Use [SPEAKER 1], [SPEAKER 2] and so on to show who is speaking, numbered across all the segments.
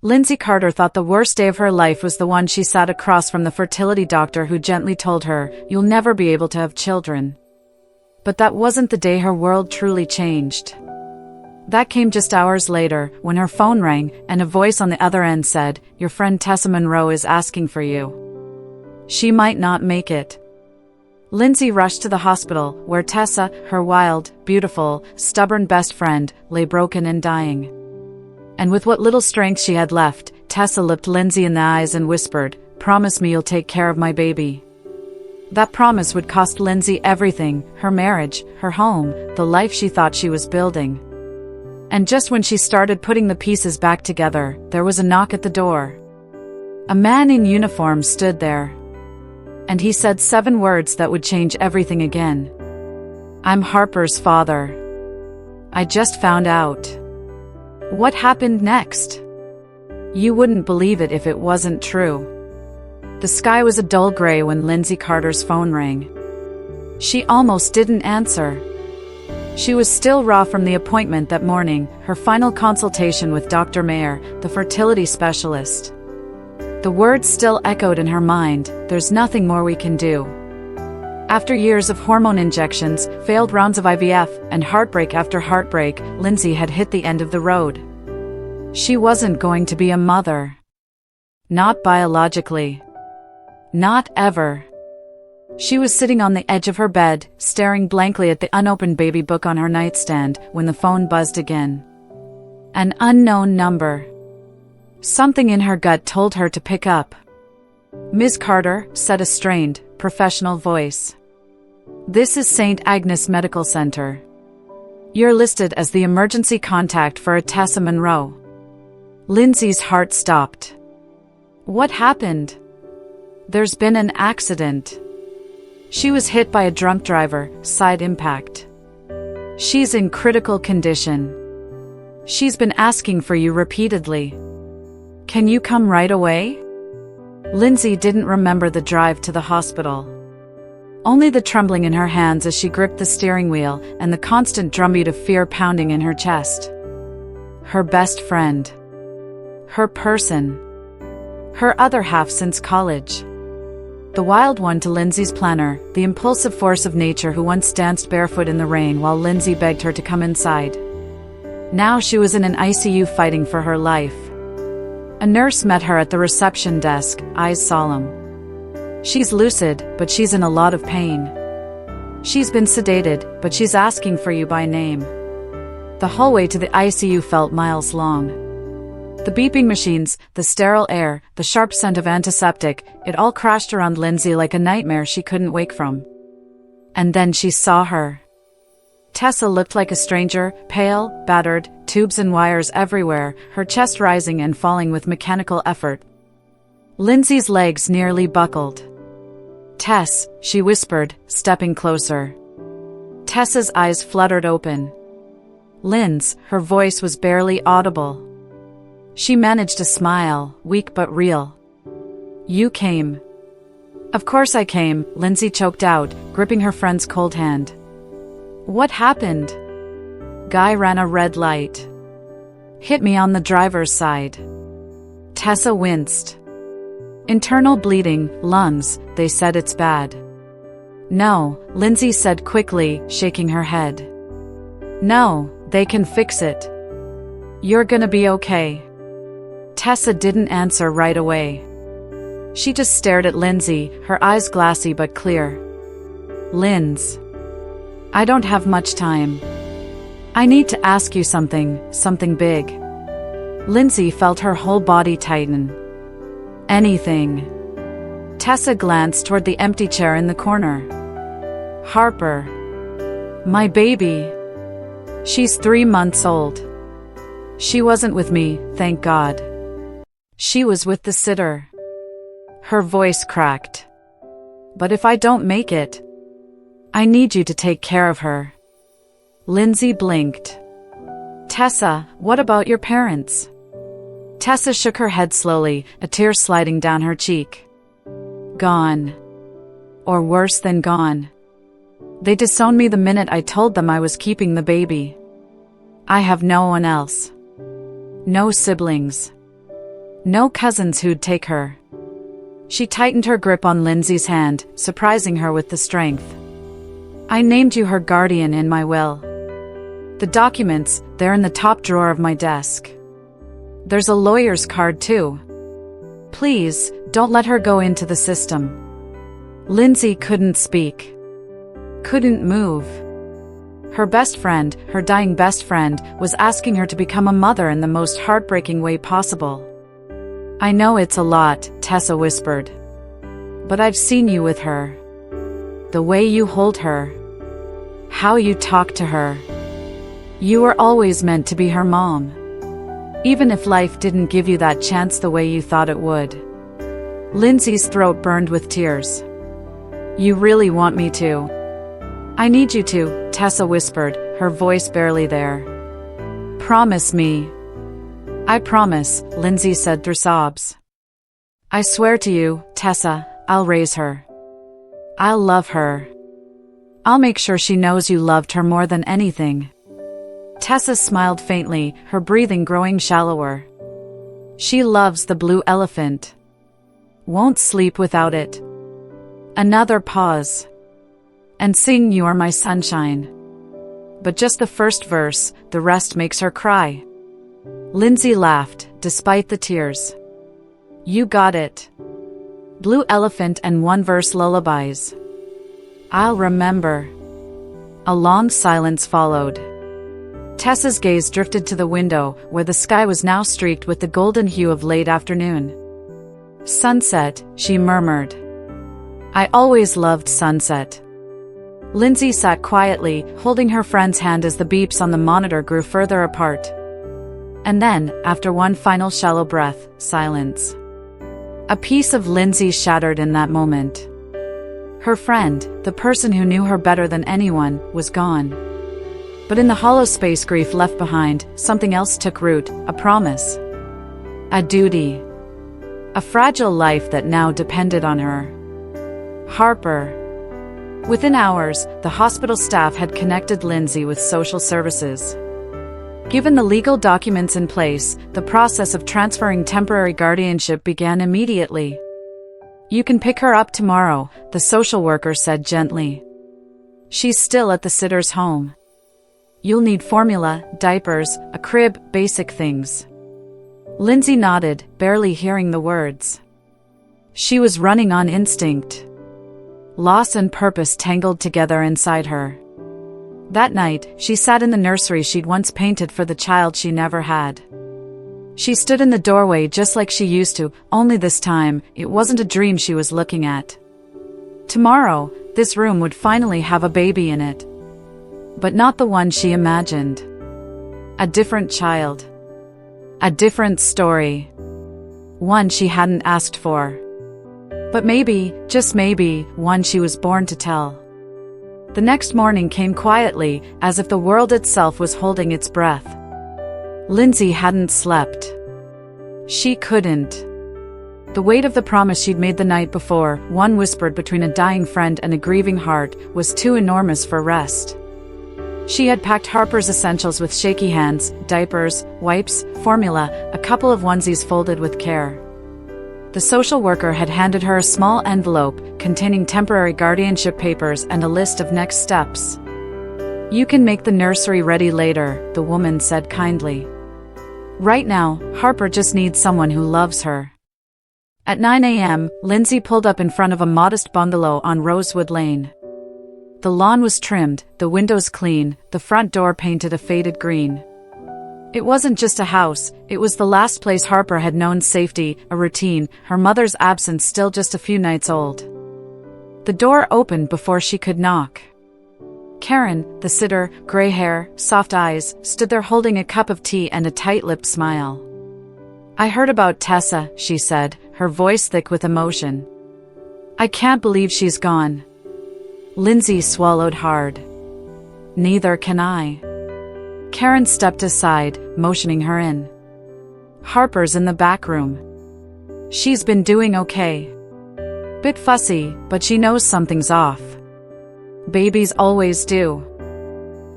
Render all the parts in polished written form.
[SPEAKER 1] Lindsey Carter thought the worst day of her life was the one she sat across from the fertility doctor who gently told her, "You'll never be able to have children." But that wasn't the day her world truly changed. That came just hours later, when her phone rang, and a voice on the other end said, "Your friend Tessa Monroe is asking for you. She might not make it." Lindsey rushed to the hospital, where Tessa, her wild, beautiful, stubborn best friend, lay broken and dying. And with what little strength she had left, Tessa looked Lindsey in the eyes and whispered, "Promise me you'll take care of my baby." That promise would cost Lindsey everything: her marriage, her home, the life she thought she was building. And just when she started putting the pieces back together, there was a knock at the door. A man in uniform stood there. And he said 7 words that would change everything again. "I'm Harper's father. I just found out." What happened next? You wouldn't believe it if it wasn't true. The sky was a dull gray when Lindsey Carter's phone rang. She almost didn't answer. She was still raw from the appointment that morning, her final consultation with Dr. Mayer, the fertility specialist. The words still echoed in her mind, "There's nothing more we can do." After years of hormone injections, failed rounds of IVF, and heartbreak after heartbreak, Lindsey had hit the end of the road. She wasn't going to be a mother. Not biologically. Not ever. She was sitting on the edge of her bed, staring blankly at the unopened baby book on her nightstand, when the phone buzzed again. An unknown number. Something in her gut told her to pick up. "Ms. Carter," said a strained, professional voice. "This is St. Agnes Medical Center. You're listed as the emergency contact for a Tessa Monroe." Lindsey's heart stopped. What happened? "There's been an accident. She was hit by a drunk driver, side impact. She's in critical condition. She's been asking for you repeatedly. Can you come right away?" Lindsey didn't remember the drive to the hospital. Only the trembling in her hands as she gripped the steering wheel, and the constant drumbeat of fear pounding in her chest. Her best friend. Her person. Her other half since college. The wild one to Lindsey's planner, the impulsive force of nature who once danced barefoot in the rain while Lindsey begged her to come inside. Now she was in an ICU fighting for her life. A nurse met her at the reception desk, eyes solemn. "She's lucid, but she's in a lot of pain. She's been sedated, but she's asking for you by name." The hallway to the ICU felt miles long. The beeping machines, the sterile air, the sharp scent of antiseptic, it all crashed around Lindsey like a nightmare she couldn't wake from. And then she saw her. Tessa looked like a stranger, pale, battered, tubes and wires everywhere, her chest rising and falling with mechanical effort. Lindsey's legs nearly buckled. "Tess," she whispered, stepping closer. Tessa's eyes fluttered open. "Linz," her voice was barely audible. She managed a smile, weak but real. "You came." "Of course I came," Lindsey choked out, gripping her friend's cold hand. "What happened?" "Guy ran a red light. Hit me on the driver's side." Tessa winced. "Internal bleeding, lungs, they said it's bad." "No," Lindsey said quickly, shaking her head. "No, they can fix it. You're gonna be okay." Tessa didn't answer right away. She just stared at Lindsey, her eyes glassy but clear. "Linz, I don't have much time. I need to ask you something big." Lindsey felt her whole body tighten. "Anything." Tessa glanced toward the empty chair in the corner. "Harper. My baby. She's 3 months old. She wasn't with me, thank God. She was with the sitter." Her voice cracked. "But if I don't make it, I need you to take care of her." Lindsey blinked. "Tessa, what about your parents?" Tessa shook her head slowly, a tear sliding down her cheek. "Gone. Or worse than gone. They disowned me the minute I told them I was keeping the baby. I have no one else. No siblings. No cousins who'd take her. She tightened her grip on Lindsey's hand, surprising her with the strength. I named you her guardian in my will. The documents, they're in the top drawer of my desk. There's a lawyer's card too. Please, don't let her go into the system. Lindsey couldn't speak. Couldn't move. Her best friend, her dying best friend, was asking her to become a mother in the most heartbreaking way possible. I know it's a lot, Tessa whispered. But I've seen you with her. The way you hold her. How you talk to her. You were always meant to be her mom. Even if life didn't give you that chance the way you thought it would. Lindsey's throat burned with tears. You really want me to? I need you to, Tessa whispered, her voice barely there. Promise me. I promise, Lindsey said through sobs. I swear to you, Tessa, I'll raise her. I'll love her. I'll make sure she knows you loved her more than anything. Tessa smiled faintly, her breathing growing shallower. She loves the blue elephant. Won't sleep without it. Another pause. And sing You Are My Sunshine. But just the first verse, the rest makes her cry. Lindsey laughed, despite the tears. You got it. Blue Elephant and one verse lullabies. I'll remember. A long silence followed. Tessa's gaze drifted to the window, where the sky was now streaked with the golden hue of late afternoon. Sunset, she murmured. I always loved sunset. Lindsey sat quietly, holding her friend's hand as the beeps on the monitor grew further apart. And then, after one final shallow breath, silence. A piece of Lindsey shattered in that moment. Her friend, the person who knew her better than anyone, was gone. But in the hollow space grief left behind, something else took root, a promise. A duty. A fragile life that now depended on her. Harper. Within hours, the hospital staff had connected Lindsey with social services. Given the legal documents in place, the process of transferring temporary guardianship began immediately. You can pick her up tomorrow, the social worker said gently. She's still at the sitter's home. You'll need formula, diapers, a crib, basic things. Lindsey nodded, barely hearing the words. She was running on instinct. Loss and purpose tangled together inside her. That night, she sat in the nursery she'd once painted for the child she never had. She stood in the doorway just like she used to, only this time, it wasn't a dream she was looking at. Tomorrow, this room would finally have a baby in it. But not the one she imagined. A different child. A different story. One she hadn't asked for. But maybe, just maybe, one she was born to tell. The next morning came quietly, as if the world itself was holding its breath. Lindsey hadn't slept. She couldn't. The weight of the promise she'd made the night before, one whispered between a dying friend and a grieving heart, was too enormous for rest. She had packed Harper's essentials with shaky hands, diapers, wipes, formula, a couple of onesies folded with care. The social worker had handed her a small envelope containing temporary guardianship papers and a list of next steps. You can make the nursery ready later, the woman said kindly. Right now, Harper just needs someone who loves her. At 9 a.m., Lindsey pulled up in front of a modest bungalow on Rosewood Lane. The lawn was trimmed, the windows clean, the front door painted a faded green. It wasn't just a house, it was the last place Harper had known safety, a routine, her mother's absence still just a few nights old. The door opened before she could knock. Karen, the sitter, gray hair, soft eyes, stood there holding a cup of tea and a tight-lipped smile. I heard about Tessa, she said, her voice thick with emotion. I can't believe she's gone. Lindsey swallowed hard. Neither can I. Karen stepped aside, motioning her in. Harper's in the back room. She's been doing okay. Bit fussy, but she knows something's off. Babies always do.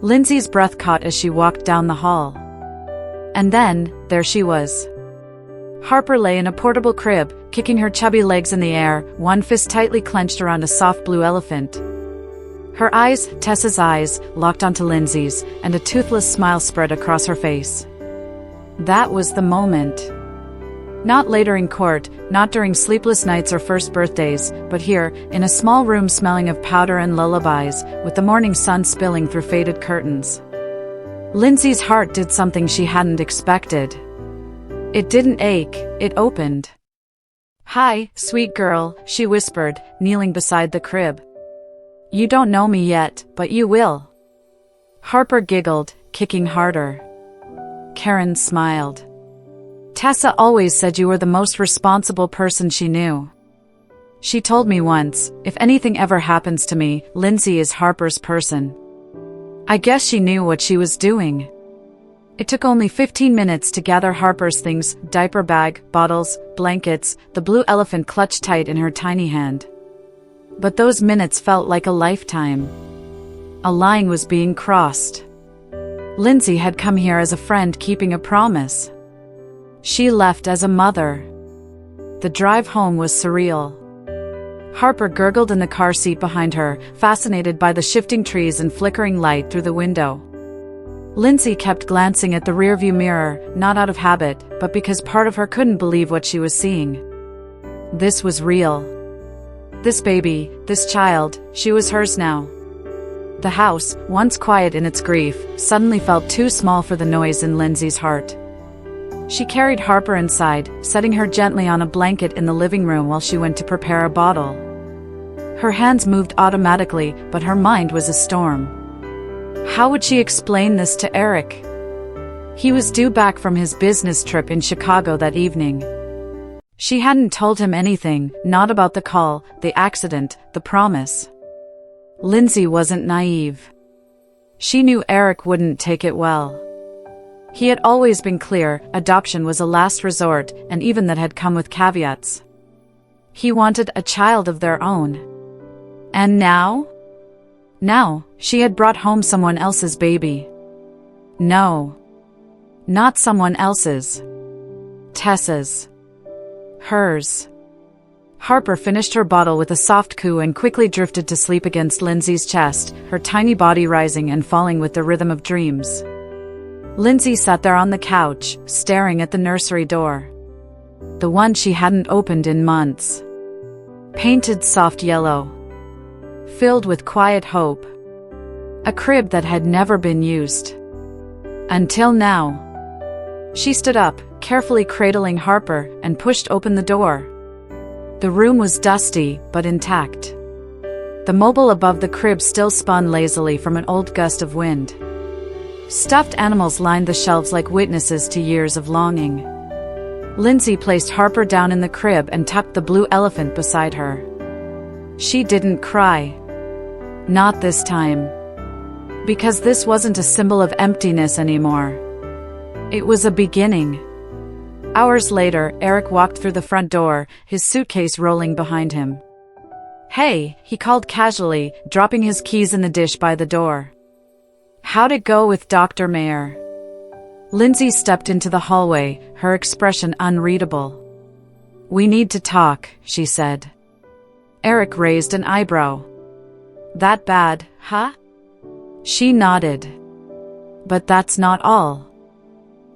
[SPEAKER 1] Lindsey's breath caught as she walked down the hall. And then, there she was. Harper lay in a portable crib, kicking her chubby legs in the air, one fist tightly clenched around a soft blue elephant. Her eyes, Tessa's eyes, locked onto Lindsey's, and a toothless smile spread across her face. That was the moment. Not later in court, not during sleepless nights or first birthdays, but here, in a small room smelling of powder and lullabies, with the morning sun spilling through faded curtains. Lindsey's heart did something she hadn't expected. It didn't ache, it opened. "Hi, sweet girl," she whispered, kneeling beside the crib. "You don't know me yet, but you will." Harper giggled, kicking harder. Karen smiled. "Tessa always said you were the most responsible person she knew. She told me once, if anything ever happens to me, Lindsey is Harper's person." I guess she knew what she was doing. It took only 15 minutes to gather Harper's things, diaper bag, bottles, blankets, the blue elephant clutched tight in her tiny hand. But those minutes felt like a lifetime. A line was being crossed. Lindsey had come here as a friend keeping a promise. She left as a mother. The drive home was surreal. Harper gurgled in the car seat behind her, fascinated by the shifting trees and flickering light through the window. Lindsey kept glancing at the rearview mirror, not out of habit, but because part of her couldn't believe what she was seeing. This was real. This baby, this child, she was hers now. The house, once quiet in its grief, suddenly felt too small for the noise in Lindsey's heart. She carried Harper inside, setting her gently on a blanket in the living room while she went to prepare a bottle. Her hands moved automatically, but her mind was a storm. How would she explain this to Eric? He was due back from his business trip in Chicago that evening. She hadn't told him anything, not about the call, the accident, the promise. Lindsey wasn't naive. She knew Eric wouldn't take it well. He had always been clear, adoption was a last resort, and even that had come with caveats. He wanted a child of their own. And now? Now, she had brought home someone else's baby. No. Not someone else's. Tessa's. Hers. Harper finished her bottle with a soft coo and quickly drifted to sleep against Lindsey's chest, her tiny body rising and falling with the rhythm of dreams. Lindsey sat there on the couch, staring at the nursery door. The one she hadn't opened in months. Painted soft yellow. Filled with quiet hope. A crib that had never been used. Until now. She stood up, carefully cradling Harper, and pushed open the door. The room was dusty, but intact. The mobile above the crib still spun lazily from an old gust of wind. Stuffed animals lined the shelves like witnesses to years of longing. Lindsey placed Harper down in the crib and tucked the blue elephant beside her. She didn't cry. Not this time. Because this wasn't a symbol of emptiness anymore. It was a beginning. Hours later, Eric walked through the front door, his suitcase rolling behind him. "Hey," he called casually, dropping his keys in the dish by the door. "How'd it go with Dr. Mayer?" Lindsey stepped into the hallway, her expression unreadable. "We need to talk," she said. Eric raised an eyebrow. "That bad, huh?" She nodded. "But that's not all."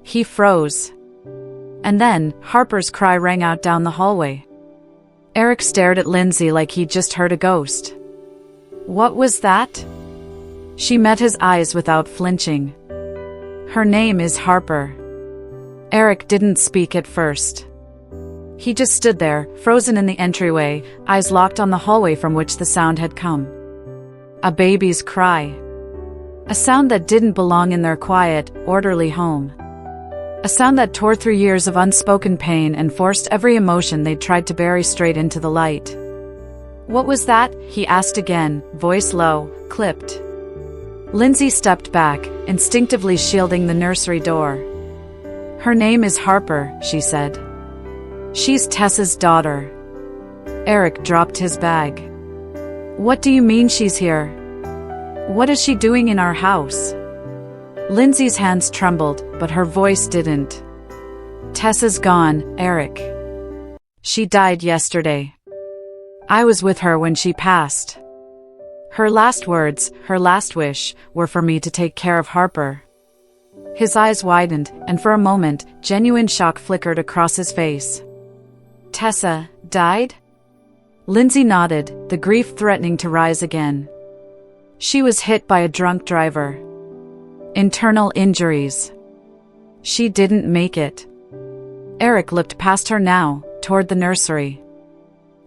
[SPEAKER 1] He froze. And then, Harper's cry rang out down the hallway. Eric stared at Lindsey like he'd just heard a ghost. "What was that?" She met his eyes without flinching. "Her name is Harper." Eric didn't speak at first. He just stood there, frozen in the entryway, eyes locked on the hallway from which the sound had come. A baby's cry. A sound that didn't belong in their quiet, orderly home. A sound that tore through years of unspoken pain and forced every emotion they'd tried to bury straight into the light. "What was that?" he asked again, voice low, clipped. Lindsey stepped back, instinctively shielding the nursery door. "Her name is Harper," she said. "She's Tessa's daughter." Eric dropped his bag. "What do you mean she's here? What is she doing in our house?" Lindsey's hands trembled, but her voice didn't. Tessa's gone, Eric. She died yesterday. I was with her when she passed. Her last words, her last wish, were for me to take care of Harper. His eyes widened, and for a moment, genuine shock flickered across his face. Tessa died? Lindsey nodded, the grief threatening to rise again. She was hit by a drunk driver. Internal injuries. She didn't make it. Eric looked past her now, toward the nursery.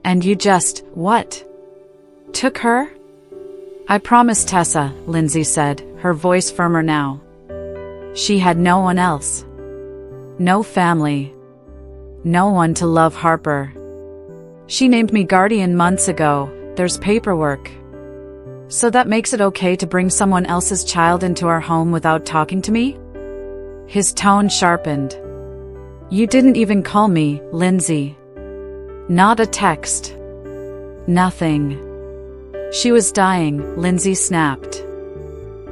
[SPEAKER 1] And you just, what? Took her? I promised Tessa, Lindsey said, her voice firmer now. She had no one else. No family. No one to love Harper. She named me guardian months ago, there's paperwork. So that makes it okay to bring someone else's child into our home without talking to me? His tone sharpened. You didn't even call me, Lindsey. Not a text. Nothing. She was dying, Lindsey snapped.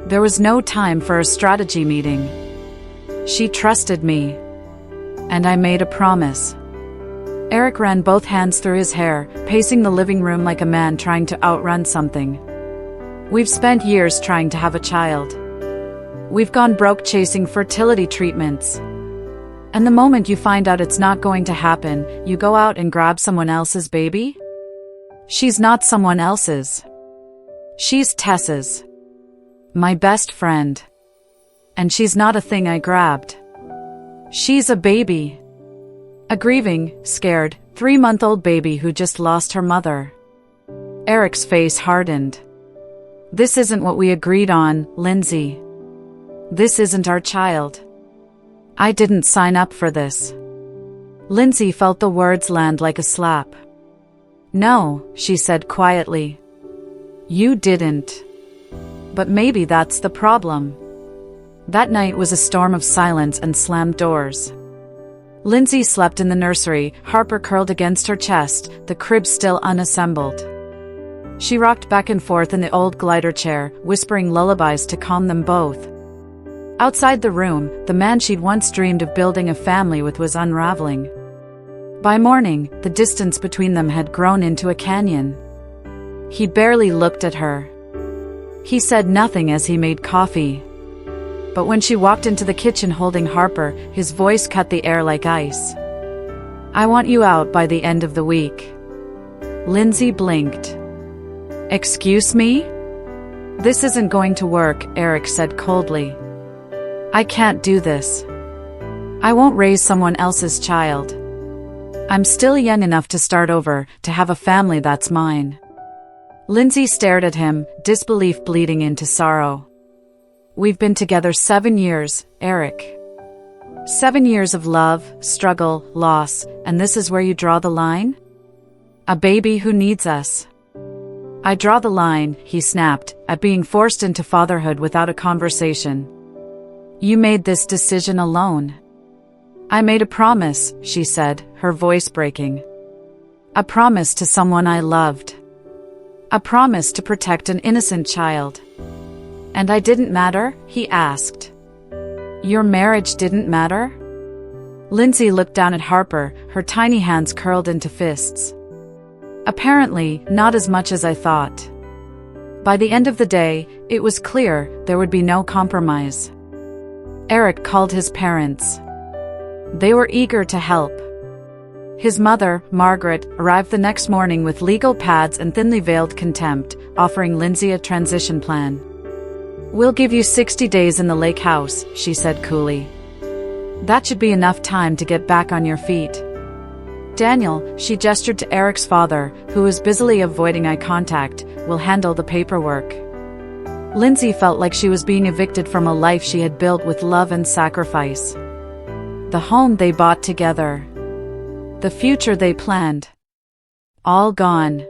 [SPEAKER 1] There was no time for a strategy meeting. She trusted me. And I made a promise. Eric ran both hands through his hair, pacing the living room like a man trying to outrun something. We've spent years trying to have a child. We've gone broke chasing fertility treatments. And the moment you find out it's not going to happen, you go out and grab someone else's baby? She's not someone else's. She's Tessa's. My best friend. And she's not a thing I grabbed. She's a baby. A grieving, scared, 3-month-old baby who just lost her mother. Eric's face hardened. This isn't what we agreed on, Lindsey. This isn't our child. I didn't sign up for this. Lindsey felt the words land like a slap. No, she said quietly. You didn't. But maybe that's the problem. That night was a storm of silence and slammed doors. Lindsey slept in the nursery, Harper curled against her chest, the crib still unassembled. She rocked back and forth in the old glider chair, whispering lullabies to calm them both. Outside the room, the man she'd once dreamed of building a family with was unraveling. By morning, the distance between them had grown into a canyon. He barely looked at her. He said nothing as he made coffee. But when she walked into the kitchen holding Harper, his voice cut the air like ice. I want you out by the end of the week. Lindsey blinked. Excuse me? This isn't going to work, Eric said coldly. I can't do this. I won't raise someone else's child. I'm still young enough to start over, to have a family that's mine. Lindsey stared at him, disbelief bleeding into sorrow. We've been together 7 years, Eric. 7 years of love, struggle, loss, and this is where you draw the line? A baby who needs us. I draw the line, he snapped, at being forced into fatherhood without a conversation. You made this decision alone. I made a promise, she said, her voice breaking. A promise to someone I loved. A promise to protect an innocent child. And I didn't matter? He asked. Your marriage didn't matter? Lindsey looked down at Harper, her tiny hands curled into fists. Apparently, not as much as I thought. By the end of the day, it was clear there would be no compromise. Eric called his parents. They were eager to help. His mother, Margaret, arrived the next morning with legal pads and thinly veiled contempt, offering Lindsey a transition plan. We'll give you 60 days in the lake house, she said coolly. That should be enough time to get back on your feet. Daniel, she gestured to Eric's father, who was busily avoiding eye contact, will handle the paperwork. Lindsey felt like she was being evicted from a life she had built with love and sacrifice. The home they bought together. The future they planned. All gone.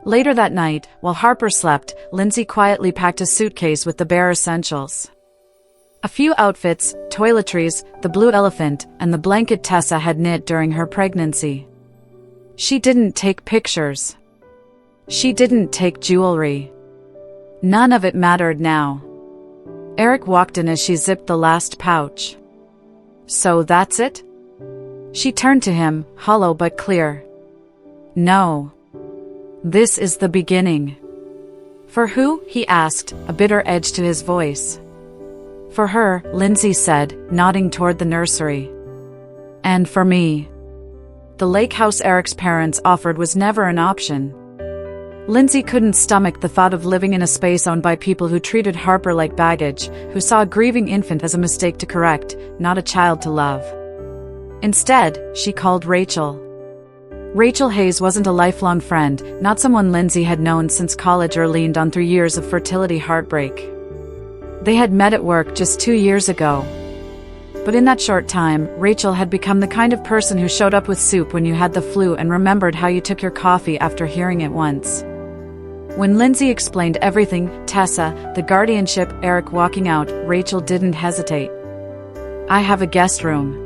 [SPEAKER 1] Later that night, while Harper slept, Lindsey quietly packed a suitcase with the bare essentials. A few outfits, toiletries, the blue elephant, and the blanket Tessa had knit during her pregnancy. She didn't take pictures. She didn't take jewelry. None of it mattered now. Eric walked in as she zipped the last pouch. So that's it? She turned to him, hollow but clear. No. This is the beginning. For who? He asked, a bitter edge to his voice. For her, Lindsey said, nodding toward the nursery. And for me. The lake house Eric's parents offered was never an option. Lindsey couldn't stomach the thought of living in a space owned by people who treated Harper like baggage, who saw a grieving infant as a mistake to correct, not a child to love. Instead, she called Rachel. Rachel Hayes wasn't a lifelong friend, not someone Lindsey had known since college or leaned on through years of fertility heartbreak. They had met at work just 2 years ago. But in that short time, Rachel had become the kind of person who showed up with soup when you had the flu and remembered how you took your coffee after hearing it once. When Lindsey explained everything, Tessa, the guardianship, Eric walking out, Rachel didn't hesitate. I have a guest room.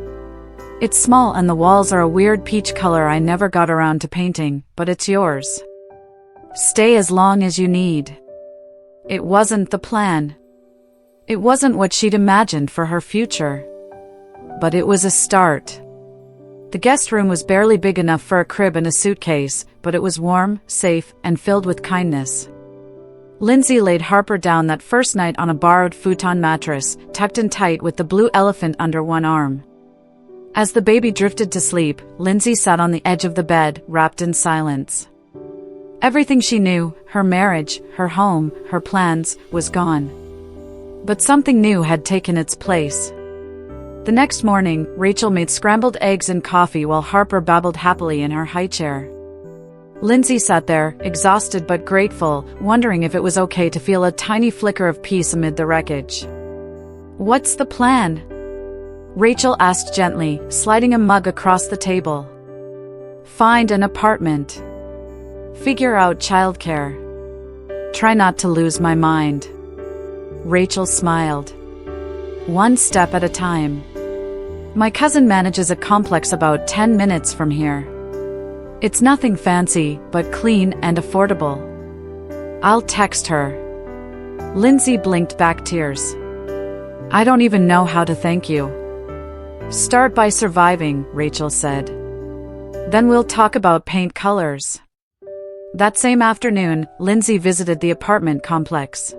[SPEAKER 1] It's small and the walls are a weird peach color I never got around to painting, but it's yours. Stay as long as you need. It wasn't the plan. It wasn't what she'd imagined for her future. But it was a start. The guest room was barely big enough for a crib and a suitcase, but it was warm, safe, and filled with kindness. Lindsey laid Harper down that first night on a borrowed futon mattress, tucked in tight with the blue elephant under one arm. As the baby drifted to sleep, Lindsey sat on the edge of the bed, wrapped in silence. Everything she knew, her marriage, her home, her plans, was gone. But something new had taken its place. The next morning, Rachel made scrambled eggs and coffee while Harper babbled happily in her high chair. Lindsey sat there, exhausted but grateful, wondering if it was okay to feel a tiny flicker of peace amid the wreckage. What's the plan? Rachel asked gently, sliding a mug across the table. Find an apartment. Figure out childcare. Try not to lose my mind. Rachel smiled. One step at a time. My cousin manages a complex about 10 minutes from here. It's nothing fancy, but clean and affordable. I'll text her. Lindsey blinked back tears. I don't even know how to thank you. Start by surviving, Rachel said. Then we'll talk about paint colors. That same afternoon, Lindsey visited the apartment complex.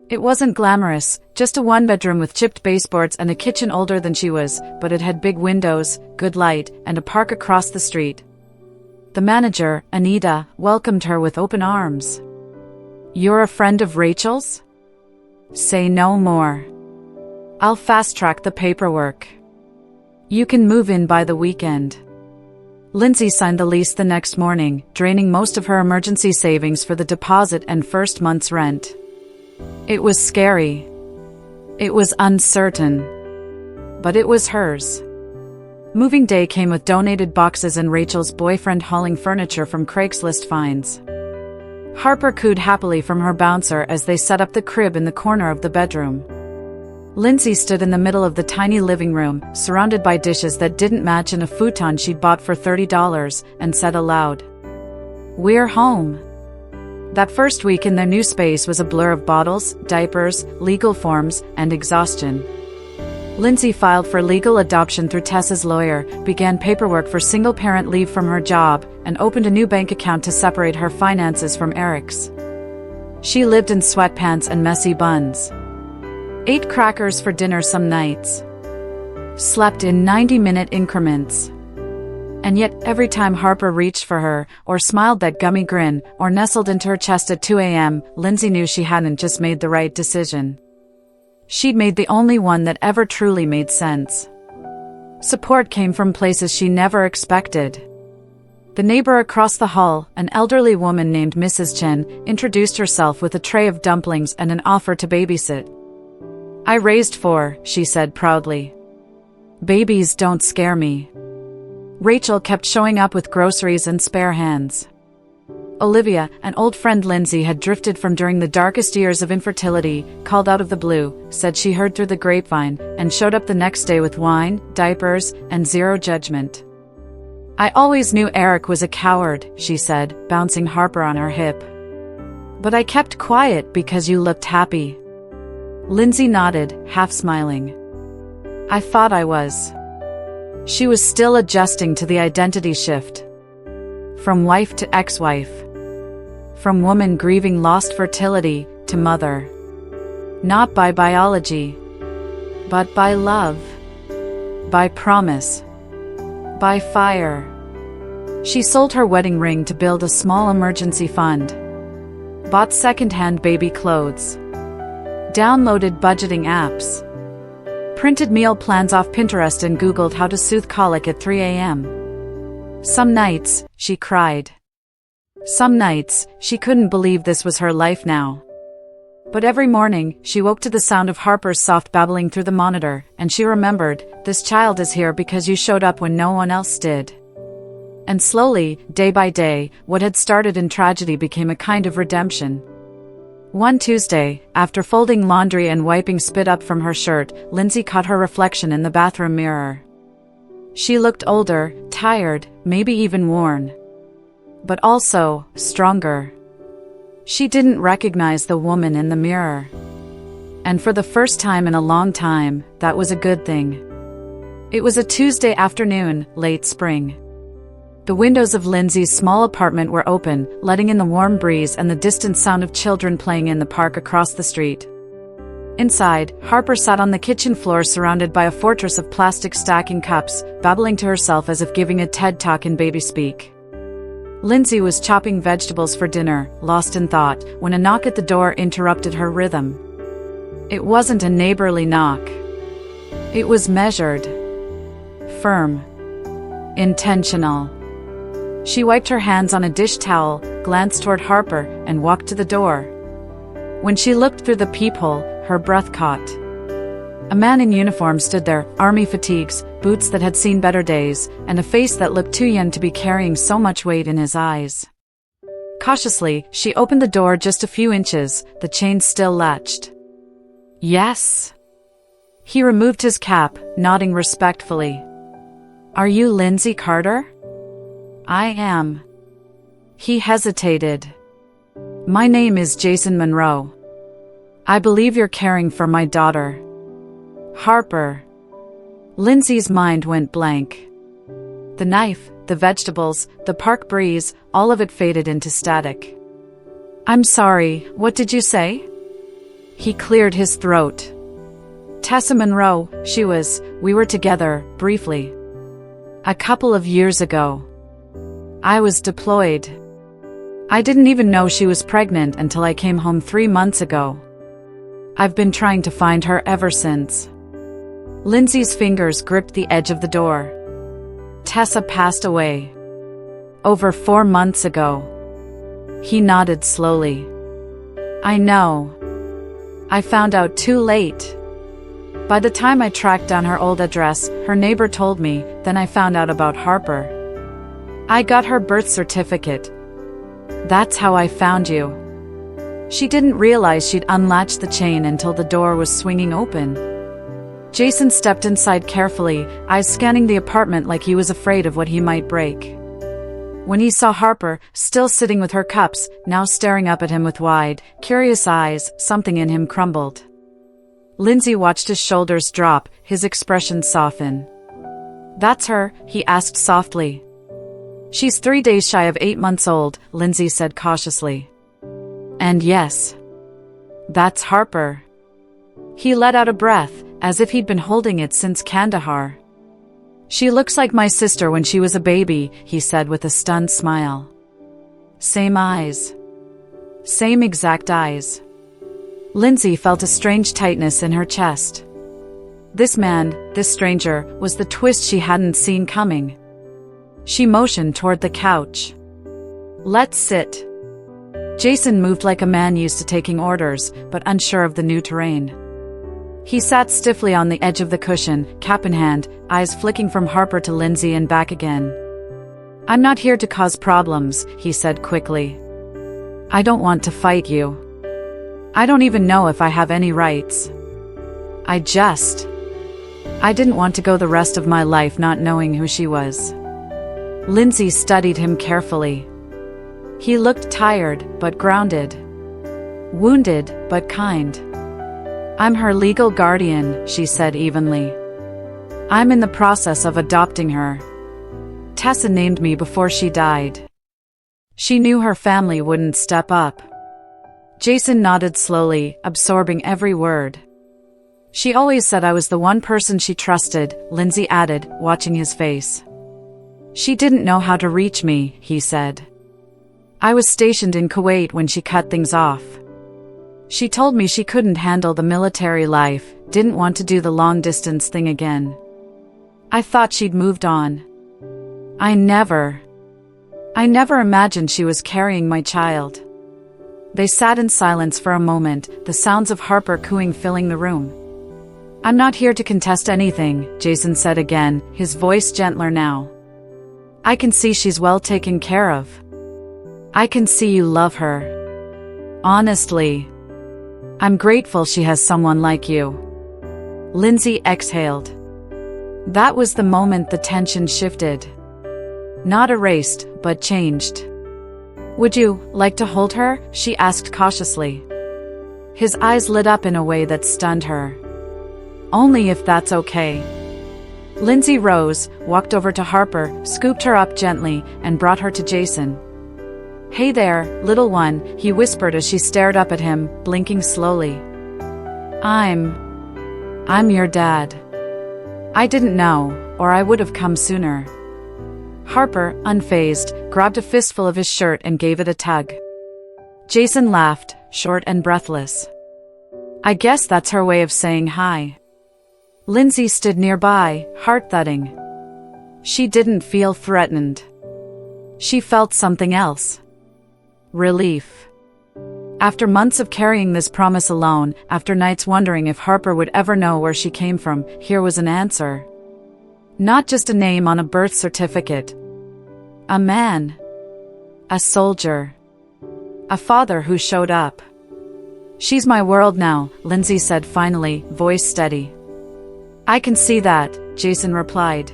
[SPEAKER 1] It wasn't glamorous, just a one-bedroom with chipped baseboards and a kitchen older than she was, but it had big windows, good light, and a park across the street. The manager, Anita, welcomed her with open arms. You're a friend of Rachel's? Say no more. I'll fast-track the paperwork. You can move in by the weekend. Lindsey signed the lease the next morning, draining most of her emergency savings for the deposit and first month's rent. It was scary. It was uncertain. But it was hers. Moving day came with donated boxes and Rachel's boyfriend hauling furniture from Craigslist finds. Harper cooed happily from her bouncer as they set up the crib in the corner of the bedroom. Lindsey stood in the middle of the tiny living room, surrounded by dishes that didn't match in a futon she'd bought for $30, and said aloud, "We're home." That first week in their new space was a blur of bottles, diapers, legal forms, and exhaustion. Lindsey filed for legal adoption through Tessa's lawyer, began paperwork for single-parent leave from her job, and opened a new bank account to separate her finances from Eric's. She lived in sweatpants and messy buns. Ate crackers for dinner some nights. Slept in 90-minute increments. And yet, every time Harper reached for her, or smiled that gummy grin, or nestled into her chest at 2 a.m., Lindsey knew she hadn't just made the right decision. She'd made the only one that ever truly made sense. Support came from places she never expected. The neighbor across the hall, an elderly woman named Mrs. Chen, introduced herself with a tray of dumplings and an offer to babysit. I raised 4, she said proudly. Babies don't scare me. Rachel kept showing up with groceries and spare hands. Olivia, an old friend Lindsey had drifted from during the darkest years of infertility, called out of the blue, said she heard through the grapevine, and showed up the next day with wine, diapers, and zero judgment. I always knew Eric was a coward, she said, bouncing Harper on her hip. But I kept quiet because you looked happy. Lindsey nodded, half smiling. I thought I was. She was still adjusting to the identity shift. From wife to ex-wife. From woman grieving lost fertility to mother. Not by biology, but by love. By promise. By fire. She sold her wedding ring to build a small emergency fund. Bought second-hand baby clothes. Downloaded budgeting apps. Printed meal plans off Pinterest and Googled how to soothe colic at 3 a.m. Some nights, she cried. Some nights, she couldn't believe this was her life now. But every morning, she woke to the sound of Harper's soft babbling through the monitor, and she remembered, this child is here because you showed up when no one else did. And slowly, day by day, what had started in tragedy became a kind of redemption. One Tuesday, after folding laundry and wiping spit up from her shirt, Lindsey caught her reflection in the bathroom mirror. She looked older, tired, maybe even worn. But also, stronger. She didn't recognize the woman in the mirror. And for the first time in a long time, that was a good thing. It was a Tuesday afternoon, late spring. The windows of Lindsey's small apartment were open, letting in the warm breeze and the distant sound of children playing in the park across the street. Inside, Harper sat on the kitchen floor surrounded by a fortress of plastic stacking cups, babbling to herself as if giving a TED talk in baby speak. Lindsey was chopping vegetables for dinner, lost in thought, when a knock at the door interrupted her rhythm. It wasn't a neighborly knock. It was measured. Firm. Intentional. She wiped her hands on a dish towel, glanced toward Harper, and walked to the door. When she looked through the peephole, her breath caught. A man in uniform stood there, army fatigues, boots that had seen better days, and a face that looked too young to be carrying so much weight in his eyes. Cautiously, she opened the door just a few inches, the chain still latched. Yes. He removed his cap, nodding respectfully. Are you Lindsey Carter? I am. He hesitated. My name is Jason Monroe. I believe you're caring for my daughter. Harper. Lindsey's mind went blank. The knife, the vegetables, the park breeze, all of it faded into static. I'm sorry, what did you say? He cleared his throat. Tessa Monroe, we were together, briefly. A couple of years ago. I was deployed. I didn't even know she was pregnant until I came home 3 months ago. I've been trying to find her ever since. Lindsey's fingers gripped the edge of the door. Tessa passed away. Over 4 months ago. He nodded slowly. I know. I found out too late. By the time I tracked down her old address, her neighbor told me, then I found out about Harper. I got her birth certificate. That's how I found you. She didn't realize she'd unlatched the chain until the door was swinging open. Jason stepped inside carefully, eyes scanning the apartment like he was afraid of what he might break. When he saw Harper, still sitting with her cups, now staring up at him with wide, curious eyes, something in him crumbled. Lindsey watched his shoulders drop, his expression soften. That's her, he asked softly. She's 3 days shy of 8 months old, Lindsey said cautiously. And yes. That's Harper. He let out a breath, as if he'd been holding it since Kandahar. She looks like my sister when she was a baby, he said with a stunned smile. Same eyes. Same exact eyes. Lindsey felt a strange tightness in her chest. This man, this stranger, was the twist she hadn't seen coming. She motioned toward the couch. Let's sit. Jason moved like a man used to taking orders, but unsure of the new terrain. He sat stiffly on the edge of the cushion, cap in hand, eyes flicking from Harper to Lindsey and back again. I'm not here to cause problems, he said quickly. I don't want to fight you. I don't even know if I have any rights. I didn't want to go the rest of my life not knowing who she was. Lindsey studied him carefully. He looked tired, but grounded. Wounded, but kind. I'm her legal guardian, she said evenly. I'm in the process of adopting her. Tessa named me before she died. She knew her family wouldn't step up. Jason nodded slowly, absorbing every word. She always said I was the one person she trusted, Lindsey added, watching his face. She didn't know how to reach me, he said. I was stationed in Kuwait when she cut things off. She told me she couldn't handle the military life, didn't want to do the long-distance thing again. I thought she'd moved on. I never imagined she was carrying my child. They sat in silence for a moment, the sounds of Harper cooing filling the room. I'm not here to contest anything, Jason said again, his voice gentler now. I can see she's well taken care of. I can see you love her. Honestly, I'm grateful she has someone like you. Lindsey exhaled. That was the moment the tension shifted. Not erased, but changed. Would you like to hold her? She asked cautiously. His eyes lit up in a way that stunned her. Only if that's okay. Lindsey rose, walked over to Harper, scooped her up gently, and brought her to Jason. Hey there, little one, he whispered as she stared up at him, blinking slowly. I'm your dad. I didn't know, or I would have come sooner. Harper, unfazed, grabbed a fistful of his shirt and gave it a tug. Jason laughed, short and breathless. I guess that's her way of saying hi. Lindsey stood nearby, heart-thudding. She didn't feel threatened. She felt something else. Relief. After months of carrying this promise alone, after nights wondering if Harper would ever know where she came from, here was an answer. Not just a name on a birth certificate. A man. A soldier. A father who showed up. She's my world now, Lindsey said finally, voice steady. I can see that, Jason replied.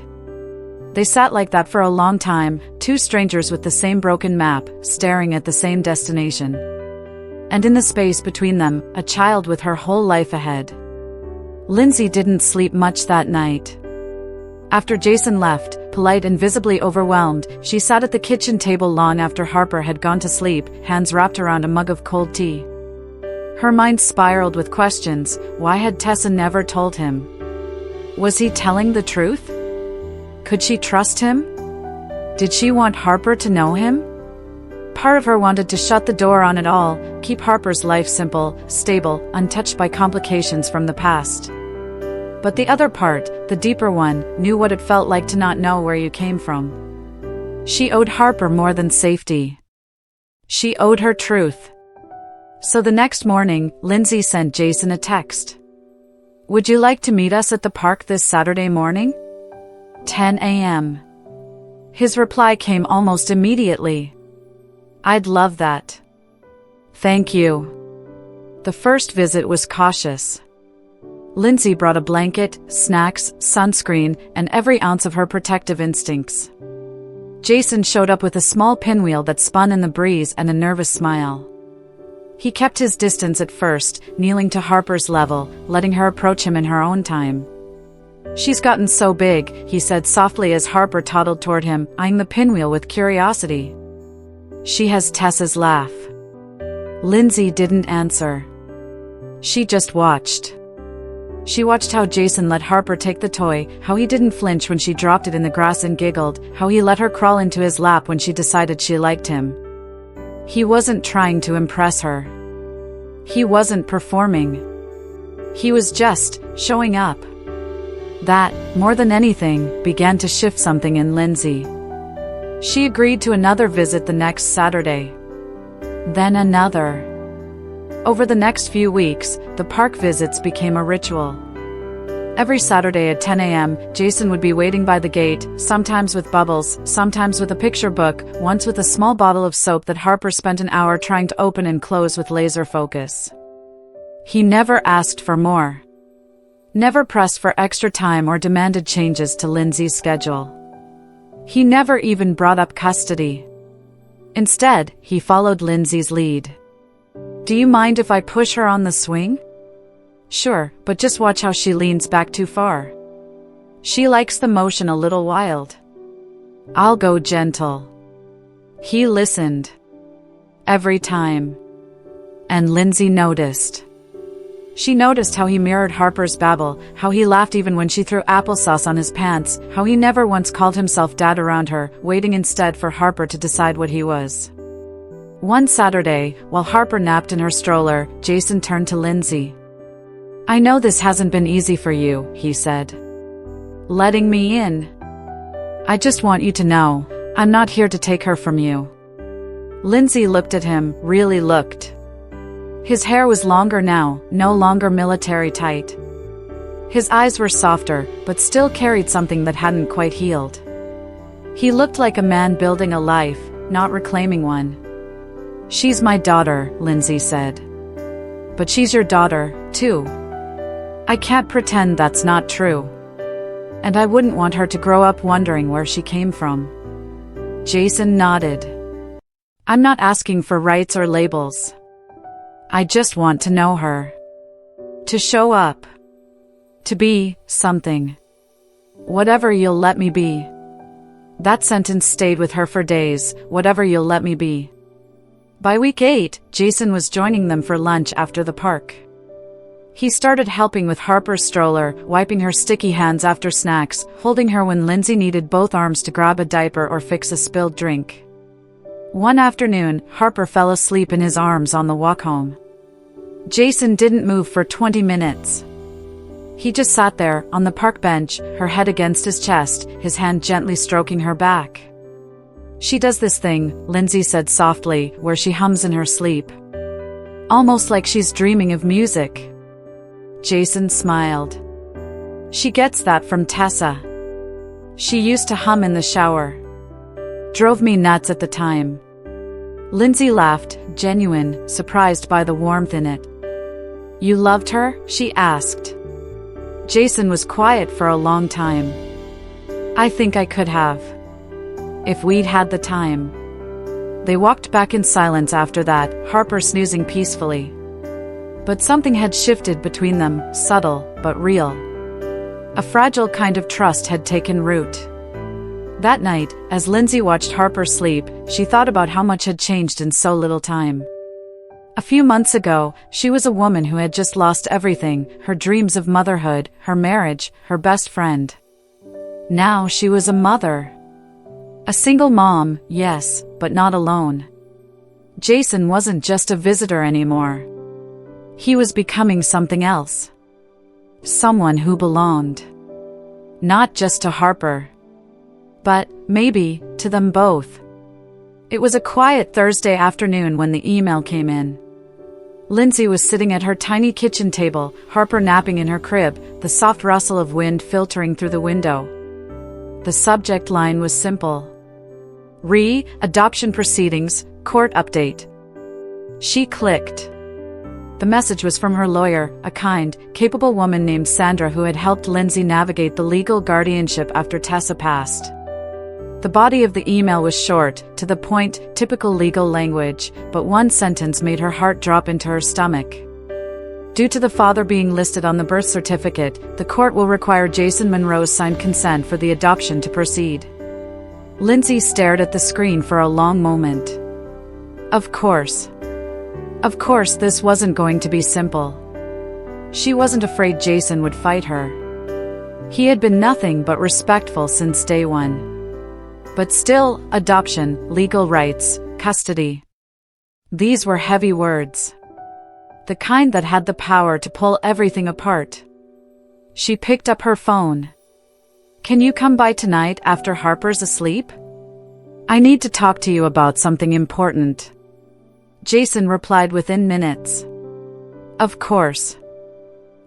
[SPEAKER 1] They sat like that for a long time, two strangers with the same broken map, staring at the same destination. And in the space between them, a child with her whole life ahead. Lindsey didn't sleep much that night. After Jason left, polite and visibly overwhelmed, she sat at the kitchen table long after Harper had gone to sleep, hands wrapped around a mug of cold tea. Her mind spiraled with questions. Why had Tessa never told him? Was he telling the truth? Could she trust him? Did she want Harper to know him? Part of her wanted to shut the door on it all, keep Harper's life simple, stable, untouched by complications from the past. But the other part, the deeper one, knew what it felt like to not know where you came from. She owed Harper more than safety. She owed her truth. So the next morning, Lindsey sent Jason a text. Would you like to meet us at the park this Saturday morning? 10 a.m. His reply came almost immediately. I'd love that. Thank you. The first visit was cautious. Lindsey brought a blanket, snacks, sunscreen, and every ounce of her protective instincts. Jason showed up with a small pinwheel that spun in the breeze and a nervous smile. He kept his distance at first, kneeling to Harper's level, letting her approach him in her own time. She's gotten so big, he said softly as Harper toddled toward him, eyeing the pinwheel with curiosity. She has Tessa's laugh. Lindsey didn't answer. She just watched. She watched how Jason let Harper take the toy, how he didn't flinch when she dropped it in the grass and giggled, how he let her crawl into his lap when she decided she liked him. He wasn't trying to impress her. He wasn't performing. He was just showing up. That, more than anything, began to shift something in Lindsey. She agreed to another visit the next Saturday. Then another. Over the next few weeks, the park visits became a ritual. Every Saturday at 10 a.m., Jason would be waiting by the gate, sometimes with bubbles, sometimes with a picture book, once with a small bottle of soap that Harper spent an hour trying to open and close with laser focus. He never asked for more. Never pressed for extra time or demanded changes to Lindsey's schedule. He never even brought up custody. Instead, he followed Lindsey's lead. Do you mind if I push her on the swing? Sure, but just watch how she leans back too far. She likes the motion a little wild. I'll go gentle. He listened. Every time. And Lindsey noticed. She noticed how he mirrored Harper's babble, how he laughed even when she threw applesauce on his pants, how he never once called himself dad around her, waiting instead for Harper to decide what he was. One Saturday, while Harper napped in her stroller, Jason turned to Lindsey. I know this hasn't been easy for you, he said. Letting me in. I just want you to know, I'm not here to take her from you. Lindsey looked at him, really looked. His hair was longer now, no longer military tight. His eyes were softer, but still carried something that hadn't quite healed. He looked like a man building a life, not reclaiming one. She's my daughter, Lindsey said. But she's your daughter, too. I can't pretend that's not true. And I wouldn't want her to grow up wondering where she came from. Jason nodded. I'm not asking for rights or labels. I just want to know her. To show up. To be something. Whatever you'll let me be. That sentence stayed with her for days, whatever you'll let me be. By week 8, Jason was joining them for lunch after the park. He started helping with Harper's stroller, wiping her sticky hands after snacks, holding her when Lindsey needed both arms to grab a diaper or fix a spilled drink. One afternoon, Harper fell asleep in his arms on the walk home. Jason didn't move for 20 minutes. He just sat there, on the park bench, her head against his chest, his hand gently stroking her back. She does this thing, Lindsey said softly, where she hums in her sleep. Almost like she's dreaming of music. Jason smiled. She gets that from Tessa. She used to hum in the shower. Drove me nuts at the time. Lindsey laughed, genuine, surprised by the warmth in it. You loved her? She asked. Jason was quiet for a long time. I think I could have. If we'd had the time. They walked back in silence after that, Harper snoozing peacefully. But something had shifted between them, subtle, but real. A fragile kind of trust had taken root. That night, as Lindsey watched Harper sleep, she thought about how much had changed in so little time. A few months ago, she was a woman who had just lost everything, her dreams of motherhood, her marriage, her best friend. Now she was a mother. A single mom, yes, but not alone. Jason wasn't just a visitor anymore. He was becoming something else. Someone who belonged. Not just to Harper. But, maybe, to them both. It was a quiet Thursday afternoon when the email came in. Lindsey was sitting at her tiny kitchen table, Harper napping in her crib, the soft rustle of wind filtering through the window. The subject line was simple. Adoption proceedings, court update. She clicked. The message was from her lawyer, a kind, capable woman named Sandra who had helped Lindsey navigate the legal guardianship after Tessa passed. The body of the email was short, to the point, typical legal language, but one sentence made her heart drop into her stomach. Due to the father being listed on the birth certificate, the court will require Jason Monroe's signed consent for the adoption to proceed. Lindsey stared at the screen for a long moment. Of course. Of course this wasn't going to be simple. She wasn't afraid Jason would fight her. He had been nothing but respectful since day one. But still, adoption, legal rights, custody. These were heavy words. The kind that had the power to pull everything apart. She picked up her phone. Can you come by tonight after Harper's asleep? I need to talk to you about something important. Jason replied within minutes. Of course.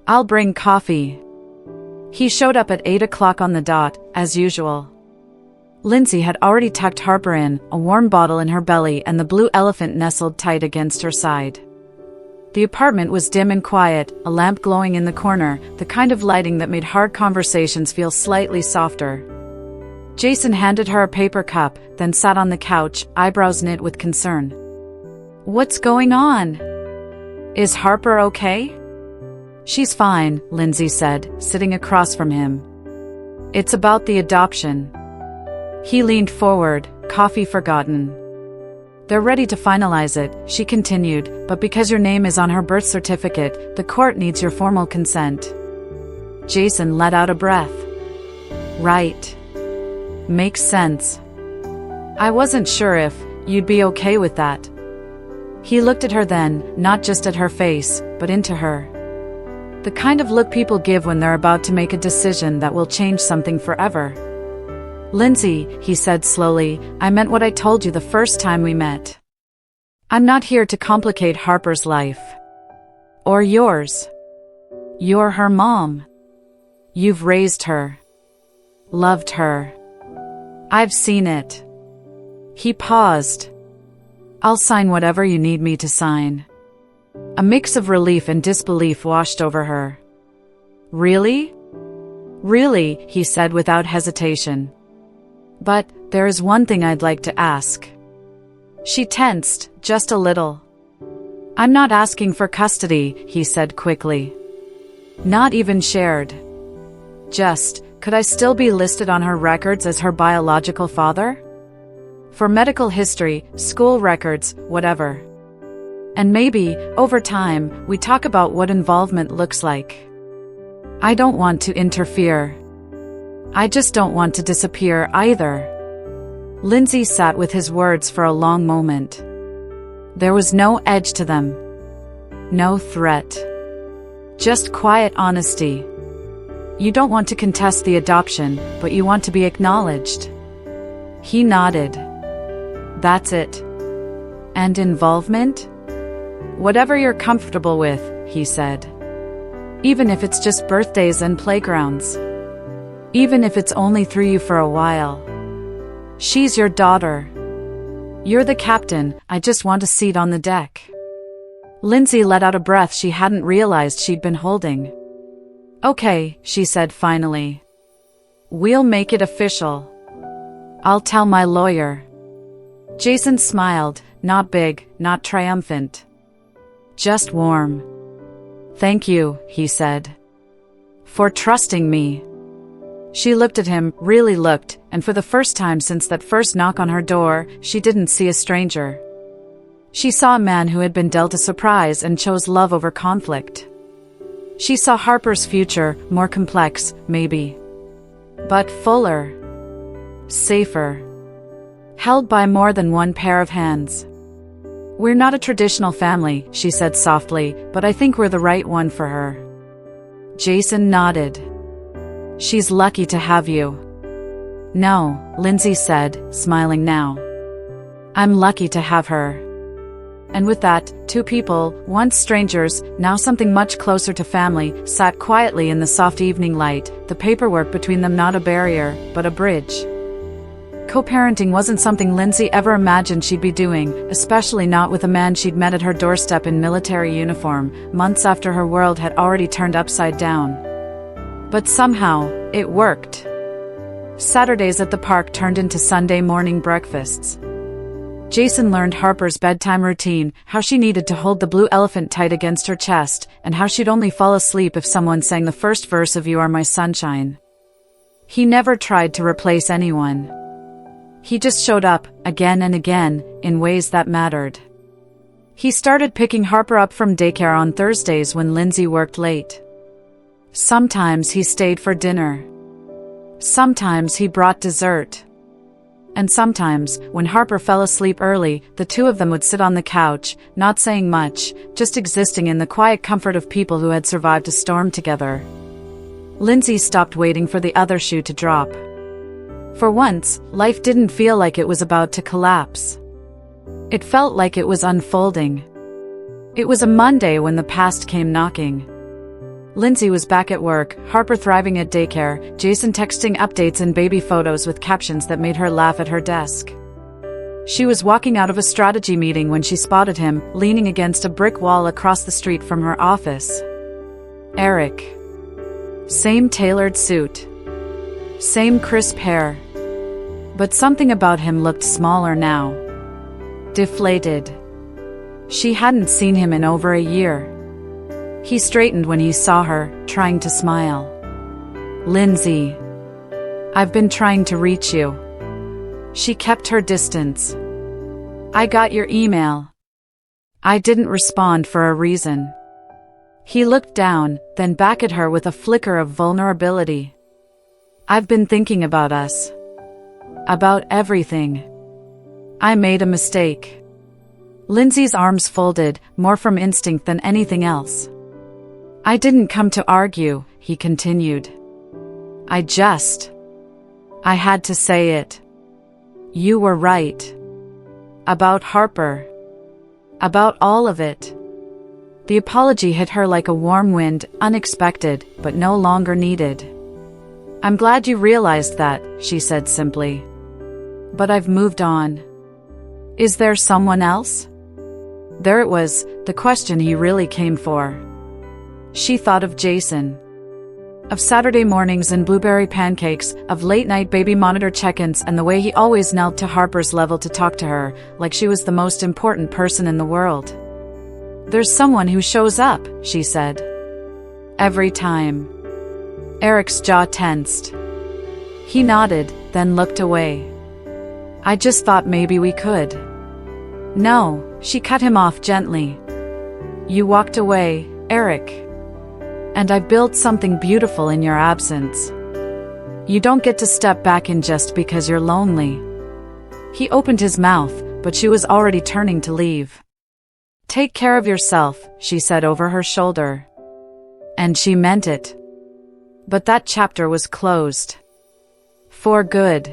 [SPEAKER 1] I'll bring coffee. He showed up at 8 o'clock on the dot, as usual. Lindsey had already tucked Harper in, a warm bottle in her belly and the blue elephant nestled tight against her side. The apartment was dim and quiet, a lamp glowing in the corner, the kind of lighting that made hard conversations feel slightly softer. Jason handed her a paper cup, then sat on the couch, eyebrows knit with concern. What's going on? Is Harper okay? She's fine, Lindsey said, sitting across from him. It's about the adoption. He leaned forward, coffee forgotten. They're ready to finalize it, she continued, but because your name is on her birth certificate, the court needs your formal consent. Jason let out a breath. Right. Makes sense. I wasn't sure if you'd be okay with that. He looked at her then, not just at her face, but into her. The kind of look people give when they're about to make a decision that will change something forever. Lindsey, he said slowly, I meant what I told you the first time we met. I'm not here to complicate Harper's life. Or yours. You're her mom. You've raised her. Loved her. I've seen it. He paused. I'll sign whatever you need me to sign. A mix of relief and disbelief washed over her. Really? Really, he said without hesitation. But there is one thing I'd like to ask. She tensed, just a little. I'm not asking for custody, he said quickly. Not even shared. Just, could I still be listed on her records as her biological father? For medical history, school records, whatever. And maybe, over time, we talk about what involvement looks like. I don't want to interfere. I just don't want to disappear either. Lindsey sat with his words for a long moment. There was no edge to them. No threat. Just quiet honesty. You don't want to contest the adoption, but you want to be acknowledged. He nodded. That's it. And involvement? Whatever you're comfortable with, he said. Even if it's just birthdays and playgrounds. Even if it's only through you for a while. She's your daughter. You're the captain, I just want a seat on the deck. Lindsey let out a breath she hadn't realized she'd been holding. Okay, she said finally. We'll make it official. I'll tell my lawyer. Jason smiled, not big, not triumphant. Just warm. Thank you, he said. For trusting me. She looked at him, really looked, and for the first time since that first knock on her door, she didn't see a stranger. She saw a man who had been dealt a surprise and chose love over conflict. She saw Harper's future, more complex, maybe. But fuller. Safer. Held by more than one pair of hands. We're not a traditional family, she said softly, but I think we're the right one for her. Jason nodded. She's lucky to have you. No, Lindsey said, smiling now. I'm lucky to have her. And with that, two people, once strangers, now something much closer to family, sat quietly in the soft evening light, the paperwork between them not a barrier, but a bridge. Co-parenting wasn't something Lindsey ever imagined she'd be doing, especially not with a man she'd met at her doorstep in military uniform, months after her world had already turned upside down. But somehow, it worked. Saturdays at the park turned into Sunday morning breakfasts. Jason learned Harper's bedtime routine, how she needed to hold the blue elephant tight against her chest, and how she'd only fall asleep if someone sang the first verse of You Are My Sunshine. He never tried to replace anyone. He just showed up, again and again, in ways that mattered. He started picking Harper up from daycare on Thursdays when Lindsey worked late. Sometimes he stayed for dinner. Sometimes he brought dessert. And sometimes, when Harper fell asleep early, the two of them would sit on the couch, not saying much, just existing in the quiet comfort of people who had survived a storm together. Lindsey stopped waiting for the other shoe to drop. For once, life didn't feel like it was about to collapse. It felt like it was unfolding. It was a Monday when the past came knocking. Lindsey was back at work, Harper thriving at daycare, Jason texting updates and baby photos with captions that made her laugh at her desk. She was walking out of a strategy meeting when she spotted him, leaning against a brick wall across the street from her office. Eric. Same tailored suit. Same crisp hair. But something about him looked smaller now. Deflated. She hadn't seen him in over a year. He straightened when he saw her, trying to smile. Lindsey. I've been trying to reach you." She kept her distance. "I got your email." I didn't respond for a reason. He looked down, then back at her with a flicker of vulnerability. "I've been thinking about us. About everything. I made a mistake." Lindsey's arms folded, more from instinct than anything else. "I didn't come to argue," he continued. I had to say it. You were right. About Harper. About all of it." The apology hit her like a warm wind, unexpected, but no longer needed. "I'm glad you realized that," she said simply. "But I've moved on." "Is there someone else?" There it was, the question he really came for. She thought of Jason. Of Saturday mornings and blueberry pancakes, of late-night baby monitor check-ins, and the way he always knelt to Harper's level to talk to her, like she was the most important person in the world. "There's someone who shows up," she said. "Every time." Eric's jaw tensed. He nodded, then looked away. "I just thought maybe we could." "No," she cut him off gently. "You walked away, Eric. And I built something beautiful in your absence. You don't get to step back in just because you're lonely." He opened his mouth, but she was already turning to leave. "Take care of yourself," she said over her shoulder. And she meant it. But that chapter was closed. For good.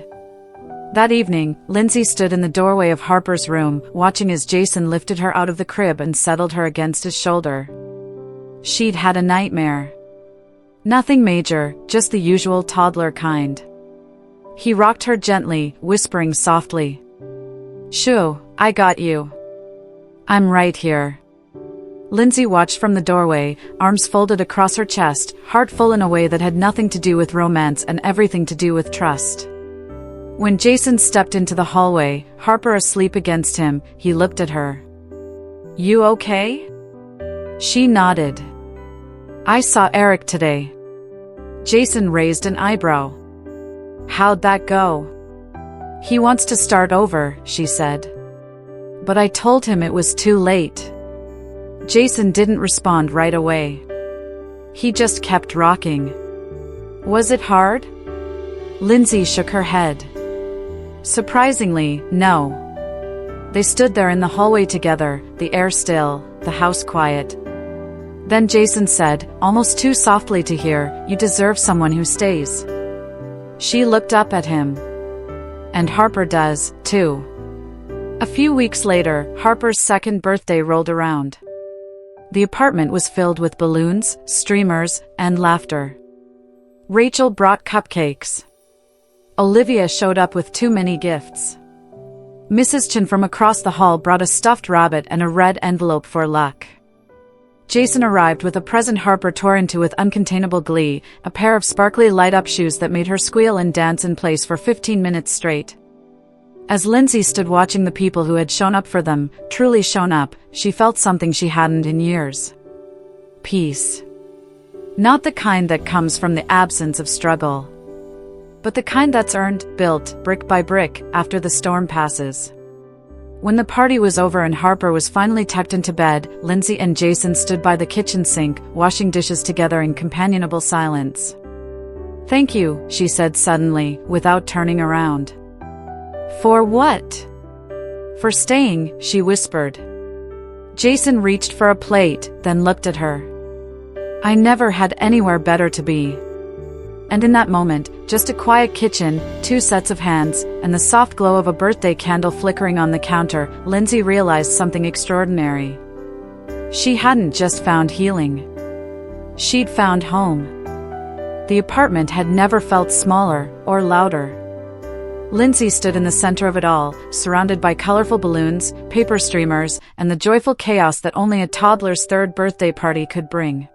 [SPEAKER 1] That evening, Lindsey stood in the doorway of Harper's room, watching as Jason lifted her out of the crib and settled her against his shoulder. She'd had a nightmare. Nothing major, just the usual toddler kind. He rocked her gently, whispering softly, "Shoo, I got you. I'm right here." Lindsey watched from the doorway, arms folded across her chest, heart full in a way that had nothing to do with romance and everything to do with trust. When Jason stepped into the hallway, Harper asleep against him, he looked at her. "You okay?" She nodded. "I saw Eric today." Jason raised an eyebrow. "How'd that go?" "He wants to start over," she said. "But I told him it was too late." Jason didn't respond right away. He just kept rocking. "Was it hard?" Lindsey shook her head. Surprisingly, no. They stood there in the hallway together, the air still, the house quiet. Then Jason said, almost too softly to hear, "You deserve someone who stays." She looked up at him. "And Harper does, too." A few weeks later, Harper's second birthday rolled around. The apartment was filled with balloons, streamers, and laughter. Rachel brought cupcakes. Olivia showed up with too many gifts. Mrs. Chen from across the hall brought a stuffed rabbit and a red envelope for luck. Jason arrived with a present Harper tore into with uncontainable glee, a pair of sparkly light-up shoes that made her squeal and dance in place for 15 minutes straight. As Lindsey stood watching the people who had shown up for them, truly shown up, she felt something she hadn't in years. Peace. Not the kind that comes from the absence of struggle, but the kind that's earned, built, brick by brick, after the storm passes. When the party was over and Harper was finally tucked into bed, Lindsey and Jason stood by the kitchen sink, washing dishes together in companionable silence. "Thank you," she said suddenly, without turning around. "For what?" "For staying," she whispered. Jason reached for a plate, then looked at her. "I never had anywhere better to be." And in that moment, just a quiet kitchen, 2 sets of hands, and the soft glow of a birthday candle flickering on the counter, Lindsey realized something extraordinary. She hadn't just found healing. She'd found home. The apartment had never felt smaller, or louder. Lindsey stood in the center of it all, surrounded by colorful balloons, paper streamers, and the joyful chaos that only a toddler's 3rd birthday party could bring.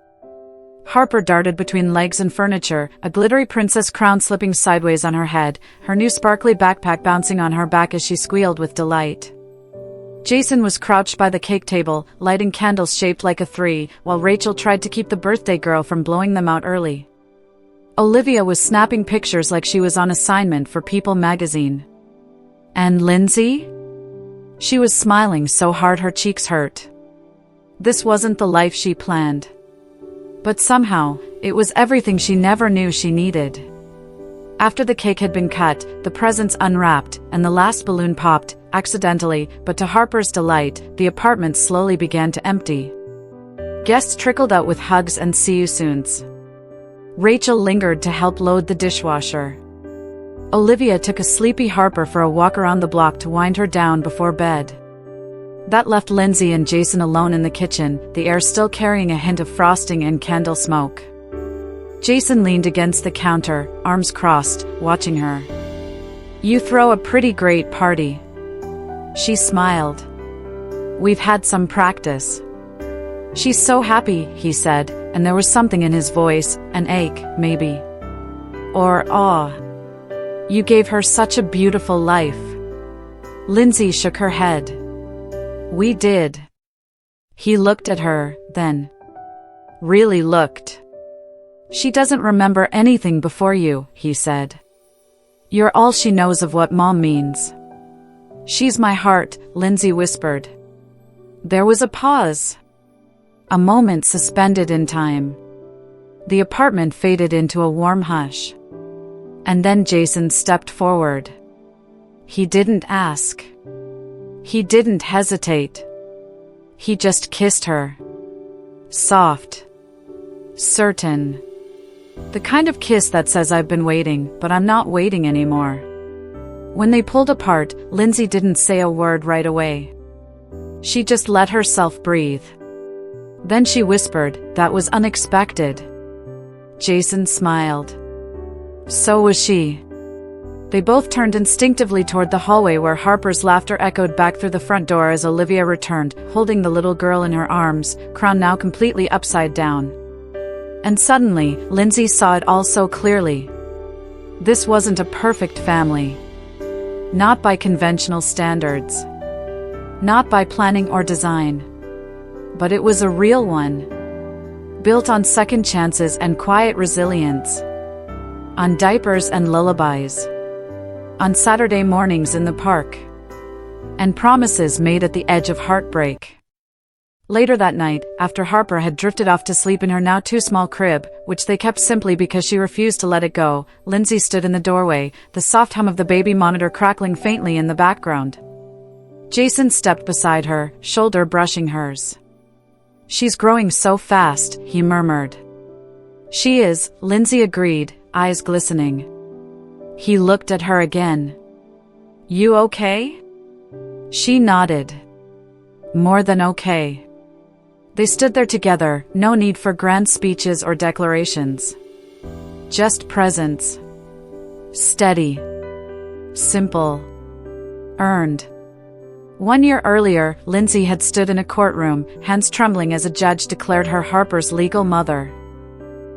[SPEAKER 1] Harper darted between legs and furniture, a glittery princess crown slipping sideways on her head, her new sparkly backpack bouncing on her back as she squealed with delight. Jason was crouched by the cake table, lighting candles shaped like a 3, while Rachel tried to keep the birthday girl from blowing them out early. Olivia was snapping pictures like she was on assignment for People magazine. And Lindsey? She was smiling so hard her cheeks hurt. This wasn't the life she planned. But somehow, it was everything she never knew she needed. After the cake had been cut, the presents unwrapped, and the last balloon popped, accidentally, but to Harper's delight, the apartment slowly began to empty. Guests trickled out with hugs and see-you-soons. Rachel lingered to help load the dishwasher. Olivia took a sleepy Harper for a walk around the block to wind her down before bed. That left Lindsey and Jason alone in the kitchen, the air still carrying a hint of frosting and candle smoke. Jason leaned against the counter, arms crossed, watching her. "You throw a pretty great party." She smiled. "We've had some practice." "She's so happy," he said, and there was something in his voice, an ache, maybe. Or awe. "You gave her such a beautiful life." Lindsey shook her head. "We did." He looked at her, then really looked. "She doesn't remember anything before you," he said. "You're all she knows of what mom means." "She's my heart," Lindsey whispered. There was a pause. A moment suspended in time. The apartment faded into a warm hush. And then Jason stepped forward. He didn't ask. He didn't hesitate. He just kissed her. Soft. Certain. The kind of kiss that says, "I've been waiting, but I'm not waiting anymore." When they pulled apart, Lindsey didn't say a word right away. She just let herself breathe. Then she whispered, "That was unexpected." Jason smiled. So was she. They both turned instinctively toward the hallway where Harper's laughter echoed back through the front door as Olivia returned, holding the little girl in her arms, crown now completely upside down. And suddenly, Lindsey saw it all so clearly. This wasn't a perfect family. Not by conventional standards. Not by planning or design. But it was a real one. Built on second chances and quiet resilience. On diapers and lullabies. On Saturday mornings in the park. And promises made at the edge of heartbreak. Later that night, after Harper had drifted off to sleep in her now too small crib, which they kept simply because she refused to let it go, Lindsey stood in the doorway, the soft hum of the baby monitor crackling faintly in the background. Jason stepped beside her, shoulder brushing hers. "She's growing so fast," he murmured. "She is," Lindsey agreed, eyes glistening. He looked at her again. "You okay?" She nodded. More than okay. They stood there together, no need for grand speeches or declarations. Just presence. Steady. Simple. Earned. 1 year earlier, Lindsey had stood in a courtroom, hands trembling as a judge declared her Harper's legal mother.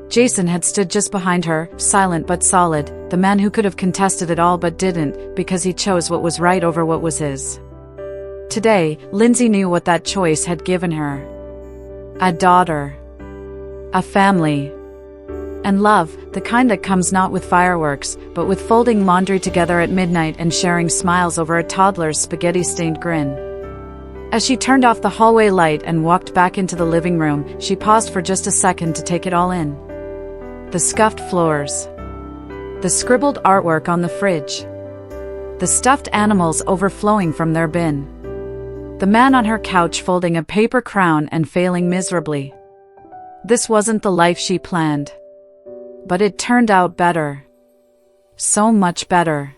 [SPEAKER 1] Jason had stood just behind her, silent but solid, the man who could have contested it all but didn't, because he chose what was right over what was his. Today, Lindsey knew what that choice had given her. A daughter. A family. And love, the kind that comes not with fireworks, but with folding laundry together at midnight and sharing smiles over a toddler's spaghetti-stained grin. As she turned off the hallway light and walked back into the living room, she paused for just a second to take it all in. The scuffed floors. The scribbled artwork on the fridge. The stuffed animals overflowing from their bin. The man on her couch folding a paper crown and failing miserably. This wasn't the life she planned. But it turned out better. So much better.